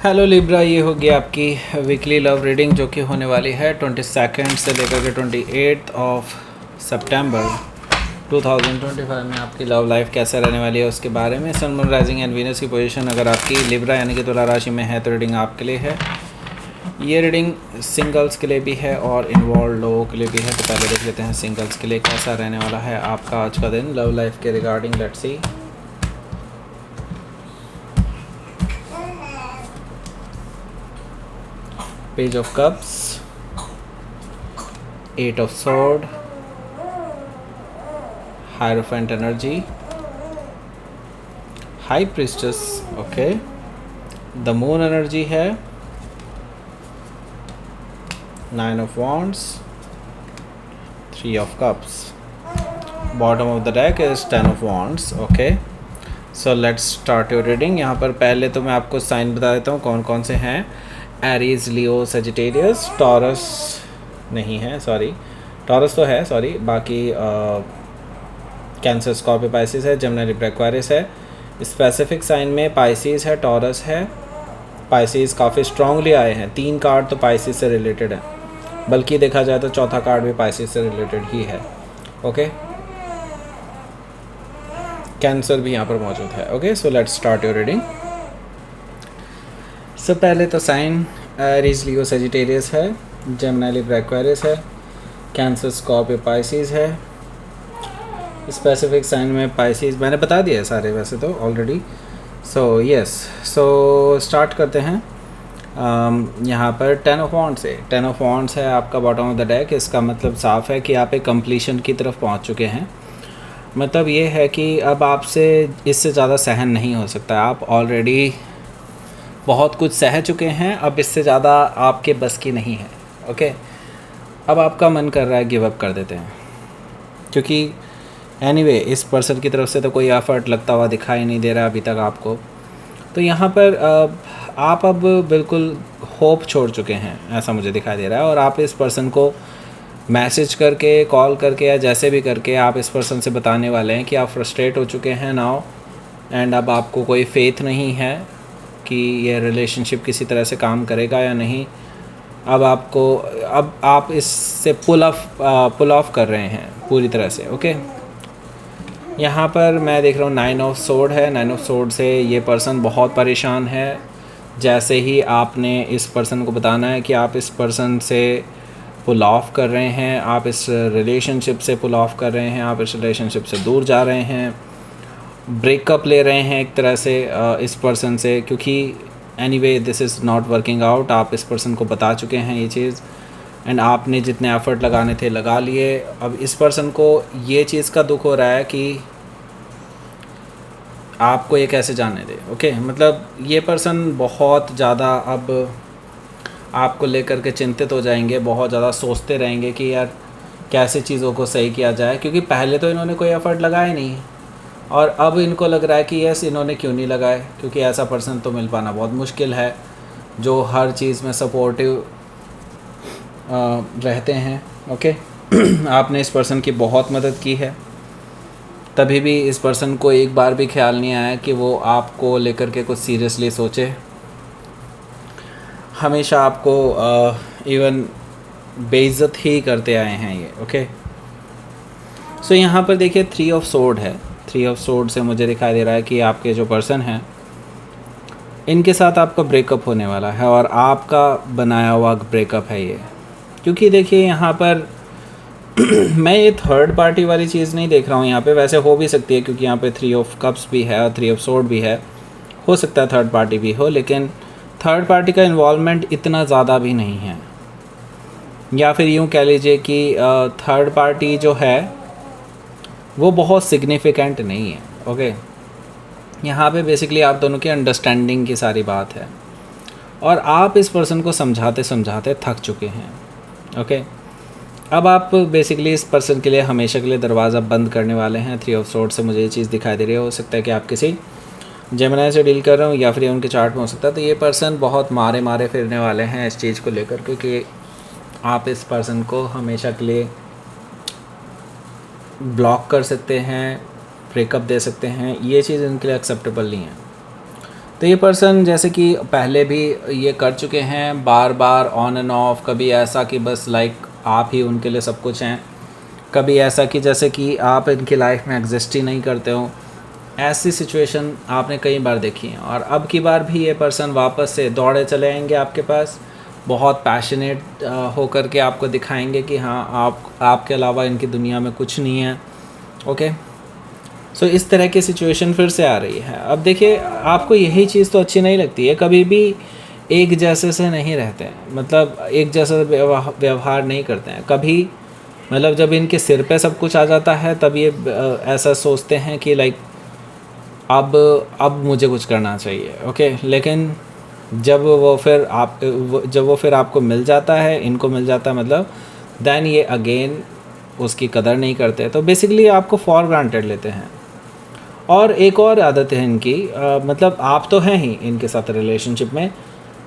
Hello Libra, ये हो गया आपकी वीकली लव रीडिंग जो कि होने वाली है 22 से लेकर के 28 ऑफ सितंबर 2025 में। आपकी लव लाइफ कैसे रहने वाली है उसके बारे में। सन, मून, राइजिंग एंड वीनस की पोजीशन अगर आपकी लिब्रा यानी कि तुला राशि में है तो रीडिंग आपके लिए है। ये रीडिंग सिंगल्स के लिए भी है और इन्वॉल्व लोगों के लिए भी है। तो पहले देख लेते हैं सिंगल्स के लिए कैसा रहने वाला है आपका आज का दिन लव लाइफ के regarding. Let's see. Page of Cups, Eight of Sword, Hierophant energy, High Priestess, okay, the Moon energy है, Nine of Wands, Three of Cups, bottom of the deck is Ten of Wands, okay. So let's start your reading। यहाँ पर पहले तो मैं आपको sign बता देता हूँ कौन कौन से हैं। एरीज, लियो, सेजिटेरियस, टॉरस नहीं है, सॉरी टॉरस तो है, सॉरी बाकी कैंसर, स्कॉर्पियो, पाइसिस है, जेमिनी, लिब्रा, एक्वेरियस है। स्पेसिफिक साइन में पाइसिस है, टॉरस है। पाइसिस काफ़ी स्ट्रांगली आए हैं, 3 कार्ड तो पाइसिस से रिलेटेड है, बल्कि देखा जाए तो चौथा कार्ड भी पाइसिस से रिलेटेड ही है, ओके। कैंसर भी यहाँ पर मौजूद है, okay. So let's start your reading. सब पहले तो साइन एरीज, लियो, सेजिटेरियस है, जेमिनी, लिब्रा, एक्वेरियस है, कैंसर, स्कॉर्पियो, पाइसिस है। स्पेसिफिक साइन में पाइसिस मैंने बता दिया है सारे वैसे तो already. So yes, so start करते हैं। यहाँ पर 10 ऑफ वॉन्ड्स है, 10 ऑफ वॉन्ड्स है आपका बॉटम ऑफ द डेक। इसका मतलब साफ है कि आप एक कंप्लीशन की तरफ पहुँच चुके हैं। मतलब ये है कि अब आपसे इससे ज़्यादा सहन नहीं हो सकता। आप ऑलरेडी बहुत कुछ सह चुके हैं, अब इससे ज़्यादा आपके बस की नहीं है, ओके। अब आपका मन कर रहा है गिव अप कर देते हैं, क्योंकि एनीवे इस पर्सन की तरफ से तो कोई एफर्ट लगता हुआ दिखाई नहीं दे रहा अभी तक आपको। तो यहाँ पर आप अब बिल्कुल होप छोड़ चुके हैं, ऐसा मुझे दिखाई दे रहा है। और आप इस पर्सन को मैसेज करके, कॉल करके या जैसे भी करके आप इस पर्सन से बताने वाले हैं कि आप फ्रस्ट्रेट हो चुके हैं नाउ, एंड अब आपको कोई फेथ नहीं है कि ये रिलेशनशिप किसी तरह से काम करेगा या नहीं। अब आप इससे पुल ऑफ कर रहे हैं पूरी तरह से, ओके। यहाँ पर मैं देख रहा हूँ 9 ऑफ सोर्ड है। 9 ऑफ सोर्ड से ये पर्सन बहुत परेशान है। जैसे ही आपने इस पर्सन को बताना है कि आप इस पर्सन से पुल ऑफ कर रहे हैं, आप इस रिलेशनशिप से पुल ऑफ कर रहे हैं, आप इस रिलेशनशिप से दूर जा रहे हैं, ब्रेकअप ले रहे हैं एक तरह से इस पर्सन से, क्योंकि anyway this is not working out. आप इस पर्सन को बता चुके हैं ये चीज़, एंड आपने जितने एफर्ट लगाने थे लगा लिए। अब इस पर्सन को ये चीज़ का दुख हो रहा है कि आपको ये कैसे जाने दे, ओके। मतलब ये पर्सन बहुत ज़्यादा अब आपको लेकर के चिंतित हो जाएंगे, बहुत ज़्यादा सोचते रहेंगे कि यार कैसे चीज़ों को सही किया जाए, क्योंकि पहले तो इन्होंने कोई एफर्ट लगाया नहीं है और अब इनको लग रहा है कि यस इन्होंने क्यों नहीं लगाए, क्योंकि ऐसा पर्सन तो मिल पाना बहुत मुश्किल है जो हर चीज़ में सपोर्टिव रहते हैं, ओके। आपने इस पर्सन की बहुत मदद की है, तभी भी इस पर्सन को एक बार भी ख्याल नहीं आया कि वो आपको लेकर के कुछ सीरियसली सोचे। हमेशा आपको इवन बेइज्जत ही करते आए हैं ये, ओके। सो यहाँ पर देखिए 3 ऑफ सोर्ड है। 3 ऑफ सोर्ड से मुझे दिखाई दे रहा है कि आपके जो पर्सन हैं इनके साथ आपका ब्रेकअप होने वाला है, और आपका बनाया हुआ ब्रेकअप है ये। क्योंकि देखिए यहाँ पर मैं ये थर्ड पार्टी वाली चीज़ नहीं देख रहा हूँ यहाँ पे। वैसे हो भी सकती है क्योंकि यहाँ पे 3 ऑफ कप्स भी है और 3 ऑफ सोर्ड भी है, हो सकता है थर्ड पार्टी भी हो, लेकिन थर्ड पार्टी का इन्वॉल्वमेंट इतना ज़्यादा भी नहीं है। या फिर यूँ कह लीजिए कि थर्ड पार्टी जो है वो बहुत सिग्निफिकेंट नहीं है, ओके। यहाँ पे बेसिकली आप दोनों की अंडरस्टैंडिंग की सारी बात है, और आप इस पर्सन को समझाते समझाते थक चुके हैं, ओके। अब आप बेसिकली इस पर्सन के लिए हमेशा के लिए दरवाज़ा बंद करने वाले हैं। 3 ऑफ सोर्ड से मुझे ये चीज़ दिखाई दे रही है। हो सकता है कि आप किसी जेमिनी से डील कर रहे हो या फिर उनके चार्ट में हो सकता है। तो ये पर्सन बहुत मारे फिरने वाले हैं इस चीज़ को लेकर, क्योंकि आप इस पर्सन को हमेशा के लिए ब्लॉक कर सकते हैं, ब्रेकअप दे सकते हैं। ये चीज़ इनके लिए एक्सेप्टेबल नहीं है। तो ये पर्सन जैसे कि पहले भी ये कर चुके हैं, बार बार ऑन एंड ऑफ, कभी ऐसा कि बस लाइक आप ही उनके लिए सब कुछ हैं, कभी ऐसा कि जैसे कि आप इनकी लाइफ में एग्जिस्ट ही नहीं करते हो। ऐसी सिचुएशन आपने कई बार देखी है, और अब की बार भी ये पर्सन वापस से दौड़े चले आएंगे आपके पास, बहुत पैशनेट होकर के आपको दिखाएंगे कि हाँ आपके अलावा इनकी दुनिया में कुछ नहीं है। ओके, सो इस तरह की सिचुएशन फिर से आ रही है। अब देखिए, आपको यही चीज़ तो अच्छी नहीं लगती है, कभी भी एक जैसे से नहीं रहते हैं, मतलब एक जैसा व्यवहार नहीं करते हैं कभी। मतलब जब इनके सिर पे सब कुछ आ जाता है तब ये ऐसा सोचते हैं कि लाइक अब मुझे कुछ करना चाहिए। ओके, लेकिन जब वो फिर आपको मिल जाता है, इनको मिल जाता है, मतलब देन ये अगेन उसकी कदर नहीं करते, तो बेसिकली आपको फॉर ग्रांटेड लेते हैं। और एक और आदत है इनकी, मतलब आप तो हैं ही इनके साथ रिलेशनशिप में,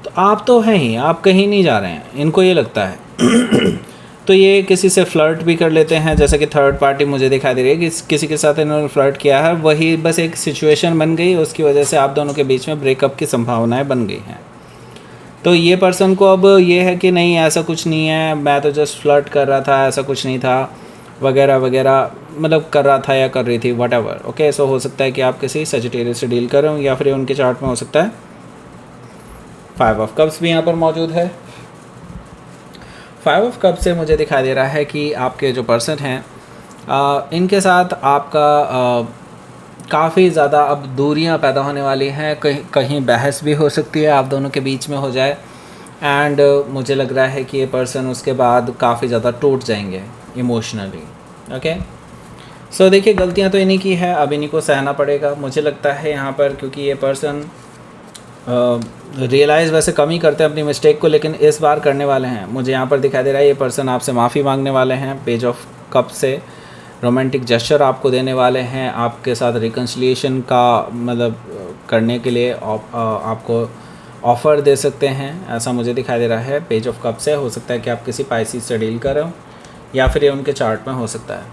तो आप तो हैं ही, आप कहीं नहीं जा रहे हैं, इनको ये लगता है। तो ये किसी से फ्लर्ट भी कर लेते हैं, जैसे कि थर्ड पार्टी मुझे दिखाई दे रही है कि किसी के साथ इन्होंने फ्लर्ट किया है, वही बस एक सिचुएशन बन गई, उसकी वजह से आप दोनों के बीच में ब्रेकअप की संभावनाएं बन गई हैं। तो ये पर्सन को अब ये है कि नहीं, ऐसा कुछ नहीं है, मैं तो जस्ट फ्लर्ट कर रहा था, ऐसा कुछ नहीं था, वगैरह वगैरह, मतलब कर रहा था या कर रही थी, व्हाटएवर। ओके, सो हो सकता है कि आप किसी सजिटेरियस से डील कर रहे हो, या फिर उनके चार्ट में हो सकता है 5 ऑफ कप्स भी यहाँ पर मौजूद है। 5 ऑफ कप से मुझे दिखाई दे रहा है कि आपके जो पर्सन हैं इनके साथ आपका काफ़ी ज़्यादा अब दूरियां पैदा होने वाली हैं, कहीं बहस भी हो सकती है आप दोनों के बीच में हो जाए, एंड मुझे लग रहा है कि ये पर्सन उसके बाद काफ़ी ज़्यादा टूट जाएंगे इमोशनली। ओके, सो देखिए, गलतियां तो इन्हीं की है, अब इन्हीं को सहना पड़ेगा मुझे लगता है यहाँ पर, क्योंकि ये पर्सन रियलाइज़ वैसे कम ही करते हैं अपनी मिस्टेक को, लेकिन इस बार करने वाले हैं। मुझे यहाँ पर दिखाई दे रहा है ये पर्सन आपसे माफ़ी मांगने वाले हैं, पेज ऑफ कप से रोमांटिक जेस्चर आपको देने वाले हैं, आपके साथ रिकन्सिलिएशन का मतलब करने के लिए आपको ऑफ़र दे सकते हैं, ऐसा मुझे दिखाई दे रहा है पेज ऑफ कप से। हो सकता है कि आप किसी पाइसिस से डील कर रहे हो, या फिर ये उनके चार्ट में हो सकता है।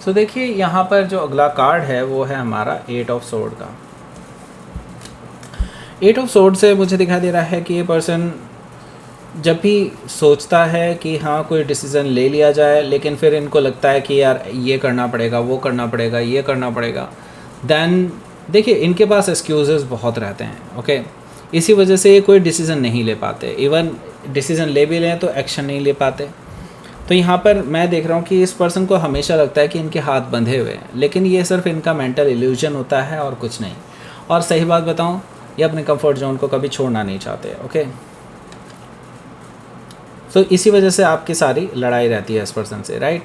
सो देखिए, यहाँ पर जो अगला कार्ड है वो है हमारा 8 ऑफ सोर्ड का। 8 ऑफ सोर्ड से मुझे दिखाई दे रहा है कि ये पर्सन जब भी सोचता है कि हाँ कोई डिसीज़न ले लिया जाए, लेकिन फिर इनको लगता है कि यार ये करना पड़ेगा, वो करना पड़ेगा, ये करना पड़ेगा, देन देखिए इनके पास एक्सक्यूज़ेस बहुत रहते हैं। ओके, इसी वजह से ये कोई डिसीज़न नहीं ले पाते, इवन डिसीज़न ले भी लें तो एक्शन नहीं ले पाते। तो यहाँ पर मैं देख रहा हूँ कि इस पर्सन को हमेशा लगता है कि इनके हाथ बंधे हुए हैं, लेकिन ये सिर्फ इनका मेंटल इल्यूजन होता है और कुछ नहीं। और सही बात बताऊँ, ये अपने कंफर्ट जोन को कभी छोड़ना नहीं चाहते। ओके, सो इसी वजह से आपकी सारी लड़ाई रहती है इस पर्सन से, राइट।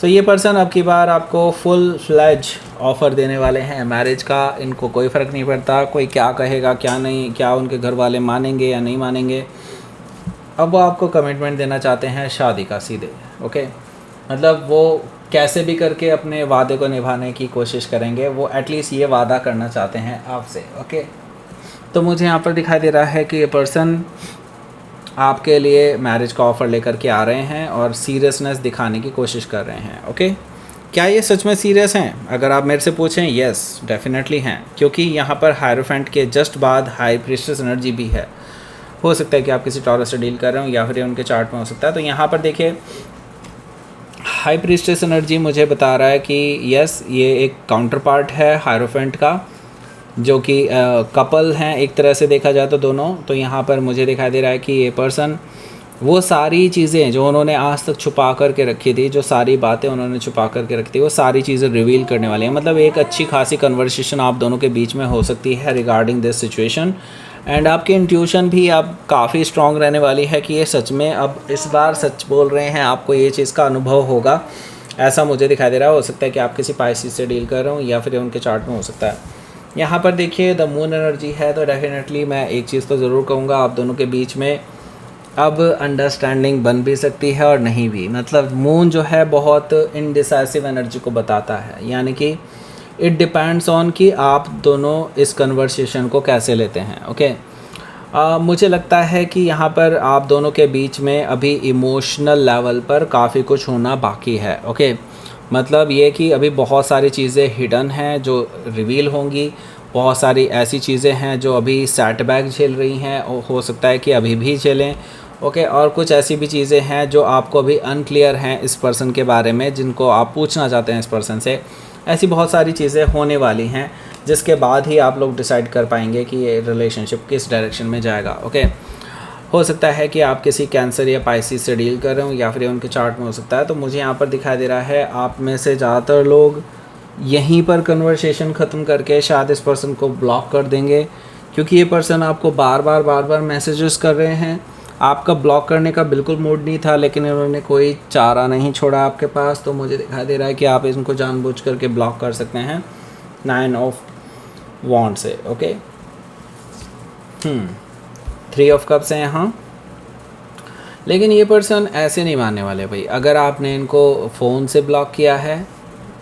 सो ये पर्सन अब की बार आपको फुल फ्लैज ऑफ़र देने वाले हैं मैरिज का। इनको कोई फ़र्क नहीं पड़ता कोई क्या कहेगा क्या नहीं, क्या उनके घर वाले मानेंगे या नहीं मानेंगे। अब वो आपको कमिटमेंट देना चाहते हैं शादी का, सीधे। ओके, मतलब वो कैसे भी करके अपने वादे को निभाने की कोशिश करेंगे, वो एटलीस्ट ये वादा करना चाहते हैं आपसे। ओके, तो मुझे यहाँ पर दिखाई दे रहा है कि ये पर्सन आपके लिए मैरिज का ऑफ़र लेकर के आ रहे हैं और सीरियसनेस दिखाने की कोशिश कर रहे हैं। ओके, क्या ये सच में सीरियस हैं? अगर आप मेरे से पूछें, येस डेफिनेटली हैं, क्योंकि यहाँ पर हायरोफेंट के जस्ट बाद हाई प्रीस्टेस एनर्जी भी है। हो सकता है कि आप किसी टॉरस से डील कर रहे हो, या फिर उनके चार्ट में हो सकता है। तो यहाँ पर देखिए, हाई प्रीस्टेस एनर्जी मुझे बता रहा है कि यस, ये एक काउंटर पार्ट है हायरोफेंट का, जो कि कपल हैं एक तरह से देखा जाए तो दोनों। तो यहाँ पर मुझे दिखाई दे रहा है कि ये पर्सन वो सारी चीज़ें जो उन्होंने आज तक छुपा करके रखी थी, जो सारी बातें उन्होंने छुपा करके रखी थी, वो सारी चीज़ें रिवील करने वाली हैं। मतलब एक अच्छी खासी कन्वर्सेशन आप दोनों के बीच में हो सकती है रिगार्डिंग दिस सिचुएशन। एंड आपकी इंट्यूशन भी अब काफ़ी स्ट्रॉन्ग रहने वाली है कि ये सच में अब इस बार सच बोल रहे हैं, आपको ये चीज़ का अनुभव होगा, ऐसा मुझे दिखाई दे रहा है। हो सकता है कि आप किसी पाइसिस से डील कर रहे हो, या फिर उनके चार्ट में हो सकता है। यहाँ पर देखिए, द मून एनर्जी है, तो डेफिनेटली मैं एक चीज़ तो ज़रूर कहूँगा, आप दोनों के बीच में अब अंडरस्टैंडिंग बन भी सकती है और नहीं भी। मतलब मून जो है बहुत इनडिसाइसिव एनर्जी को बताता है, यानी कि इट डिपेंड्स ऑन कि आप दोनों इस कन्वर्सेशन को कैसे लेते हैं। ओके, मुझे लगता है कि यहाँ पर आप दोनों के बीच में अभी इमोशनल लेवल पर काफ़ी कुछ होना बाकी है। ओके, मतलब ये कि अभी बहुत सारी चीज़ें हिडन हैं जो रिवील होंगी, बहुत सारी ऐसी चीज़ें हैं जो अभी सेटबैक झेल रही हैं और हो सकता है कि अभी भी झेलें। ओके, और कुछ ऐसी भी चीज़ें हैं जो आपको अभी अनक्लियर हैं इस पर्सन के बारे में, जिनको आप पूछना चाहते हैं इस पर्सन से। ऐसी बहुत सारी चीज़ें होने वाली हैं जिसके बाद ही आप लोग डिसाइड कर पाएंगे कि ये रिलेशनशिप किस डायरेक्शन में जाएगा। ओके, हो सकता है कि आप किसी कैंसर या पाइसिस से डील कर रहे हो या फिर उनके चार्ट में हो सकता है। तो मुझे यहाँ पर दिखाई दे रहा है आप में से ज़्यादातर लोग यहीं पर कन्वर्सेशन ख़त्म करके शायद इस पर्सन को ब्लॉक कर देंगे, क्योंकि ये पर्सन आपको बार बार मैसेजेस कर रहे हैं। आपका ब्लॉक करने का बिल्कुल मूड नहीं था, लेकिन इन्होंने कोई चारा नहीं छोड़ा आपके पास। तो मुझे दिखाई दे रहा है कि आप इनको जानबूझ करके ब्लॉक कर सकते हैं 9 ऑफ वॉन्ड से। ओके, 3 ऑफ कप्स है यहाँ, लेकिन ये पर्सन ऐसे नहीं मानने वाले भाई। अगर आपने इनको फ़ोन से ब्लॉक किया है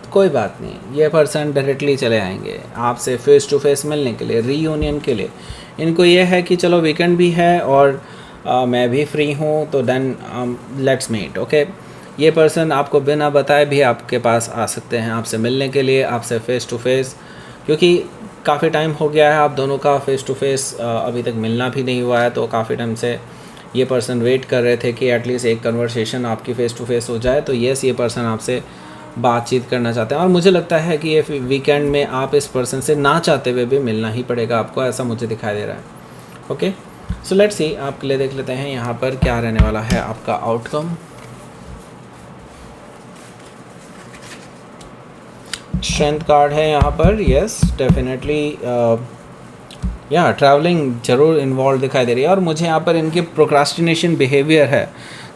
तो कोई बात नहीं, ये पर्सन डायरेक्टली चले आएंगे आपसे फ़ेस टू फेस मिलने के लिए, रीयूनियन के लिए। इनको ये है कि चलो वीकेंड भी है और मैं भी फ्री हूँ, तो देन लेट्स मीट। ओके, ये पर्सन आपको बिना बताए भी आपके पास आ सकते हैं आपसे मिलने के लिए, आपसे फ़ेस टू फेस, क्योंकि काफ़ी टाइम हो गया है आप दोनों का फ़ेस टू फेस अभी तक मिलना भी नहीं हुआ है। तो काफ़ी टाइम से ये पर्सन वेट कर रहे थे कि एटलीस्ट एक कन्वर्सेशन आपकी फ़ेस टू फेस हो जाए। तो येस, ये पर्सन आपसे बातचीत करना चाहते हैं और मुझे लगता है कि ये वीकेंड में आप इस पर्सन से ना चाहते हुए भी मिलना ही पड़ेगा आपको, ऐसा मुझे दिखाई दे रहा है। ओके, सो लेट्स सी, आपके लिए देख लेते हैं यहाँ पर क्या रहने वाला है आपका आउटकम। स्ट्रेंथ कार्ड है यहाँ पर, यस डेफिनेटली या ट्रैवलिंग ज़रूर इन्वॉल्व दिखाई दे रही है। और मुझे यहाँ पर इनके प्रोक्रास्टिनेशन बिहेवियर है,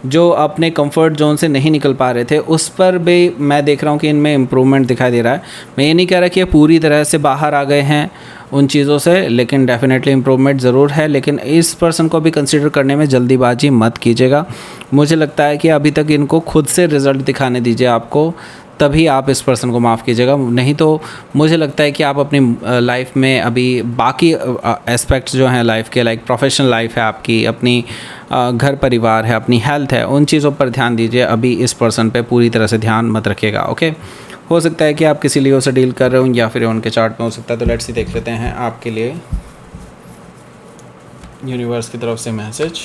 जो अपने कंफर्ट जोन से नहीं निकल पा रहे थे, उस पर भी मैं देख रहा हूँ कि इनमें इम्प्रूवमेंट दिखाई दे रहा है। मैं ये नहीं कह रहा कि ये पूरी तरह से बाहर आ गए हैं उन चीज़ों से, लेकिन डेफिनेटली इम्प्रूवमेंट ज़रूर है। लेकिन इस पर्सन को भी कंसिडर करने में जल्दीबाजी मत कीजिएगा। मुझे लगता है कि अभी तक इनको खुद से रिज़ल्ट दिखाने दीजिए आपको, तभी आप इस पर्सन को माफ़ कीजिएगा। नहीं तो मुझे लगता है कि आप अपनी लाइफ में अभी बाकी एस्पेक्ट्स जो हैं लाइफ के, लाइक प्रोफेशनल लाइफ है आपकी, अपनी घर परिवार है, अपनी हेल्थ है, उन चीज़ों पर ध्यान दीजिए। अभी इस पर्सन पे पूरी तरह से ध्यान मत रखिएगा। ओके, हो सकता है कि आप किसी लियो से डील कर रहे हो या फिर उनके चार्ट में हो सकता है। तो लेट्स सी, देख लेते हैं आपके लिए यूनिवर्स की तरफ से मैसेज।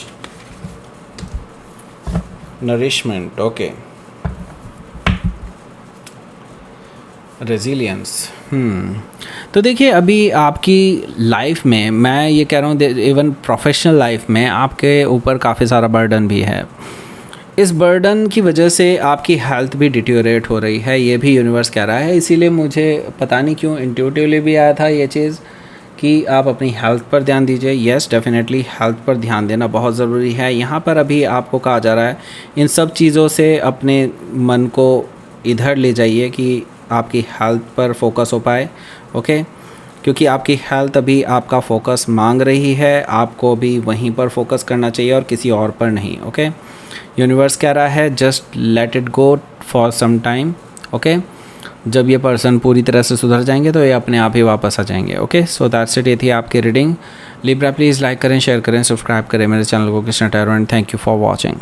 Nourishment, okay, resilience. तो देखिए, अभी आपकी लाइफ में, मैं ये कह रहा हूँ इवन प्रोफेशनल लाइफ में आपके ऊपर काफ़ी सारा बर्डन भी है। इस बर्डन की वजह से आपकी हेल्थ भी डिटेरियोरेट हो रही है, ये भी यूनिवर्स कह रहा है। इसीलिए मुझे पता नहीं क्यों इंट्यूटिवली भी आया था ये चीज़ कि आप अपनी हेल्थ पर ध्यान दीजिए। येस, डेफिनेटली हेल्थ पर ध्यान देना बहुत ज़रूरी है। यहाँ पर अभी आपको कहा जा रहा है इन सब चीज़ों से अपने मन को इधर ले जाइए कि आपकी हेल्थ पर फोकस हो पाए। ओके, क्योंकि आपकी हेल्थ अभी आपका फोकस मांग रही है, आपको भी वहीं पर फोकस करना चाहिए और किसी और पर नहीं। ओके, यूनिवर्स कह रहा है just let it go for some time. Okay, जब ये पर्सन पूरी तरह से सुधर जाएंगे तो ये अपने आप ही वापस आ जाएंगे। ओके, सो दैट्स इट, ये थी आपकी रीडिंग। लिब्रा प्लीज़ लाइक करें, शेयर करें, सब्सक्राइब करें मेरे चैनल को Krishna tarot, and thank you for watching.